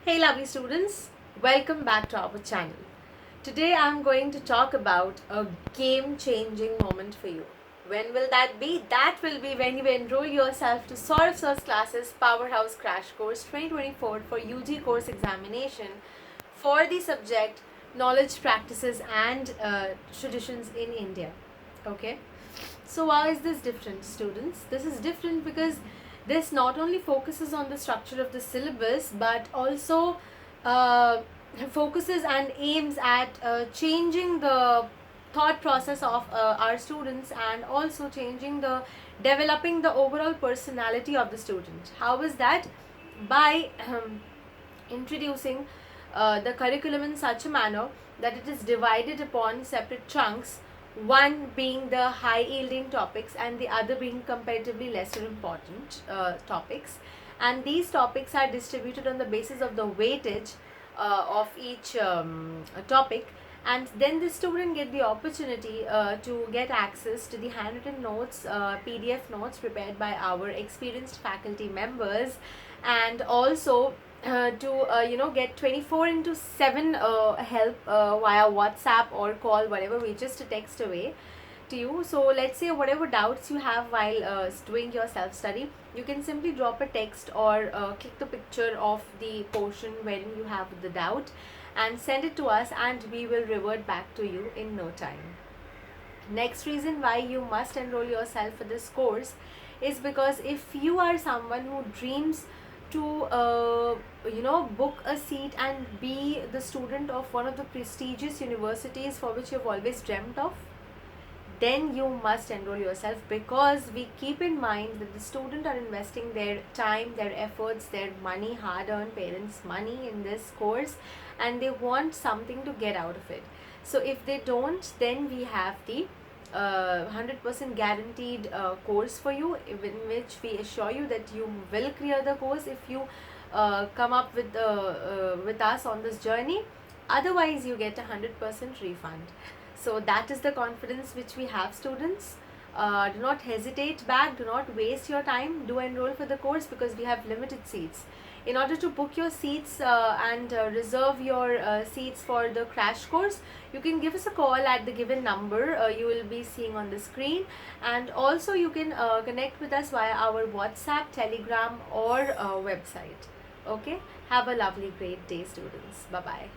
Hey lovely students, welcome back to our channel. Today I'm going to talk about a game-changing moment for you. When will that be? That will be when you enroll yourself to Sourav Sir's Classes Powerhouse Crash Course 2024 for UG course examination for the subject Knowledge Practices and Traditions in India. Okay? So why is this different, students? This is different because this not only focuses on the structure of the syllabus but also uh, focuses and aims at changing the thought process of our students and also changing the developing the overall personality of the student. How is that? By introducing the curriculum in such a manner that it is divided upon separate chunks, one being the high yielding topics and the other being comparatively lesser important topics, and these topics are distributed on the basis of the weightage of each topic, and then the student get the opportunity to get access to the handwritten notes, PDF notes prepared by our experienced faculty members, and also to get 24/7 help via WhatsApp or call, whatever, we just text away to you. So let's say whatever doubts you have while doing your self study, you can simply drop a text or click the picture of the portion wherein you have the doubt and send it to us, and we will revert back to you in no time. Next reason why you must enroll yourself for this course is because if you are someone who dreams to book a seat and be the student of one of the prestigious universities for which you've always dreamt of, then you must enroll yourself, because we keep in mind that the student are investing their time, their efforts, their money, hard-earned parents' money in this course, and they want something to get out of it. So if they don't, then we have the 100% guaranteed course for you, in which we assure you that you will clear the course if you come up with us on this journey. Otherwise, you get a 100% refund. So that is the confidence which we have, students. Do not hesitate back, do not waste your time, do enroll for the course because we have limited seats. In order to book your seats and reserve your seats for the crash course, you can give us a call at the given number you will be seeing on the screen, and also you can connect with us via our WhatsApp, Telegram or website. Okay, have a lovely great day, students. Bye bye.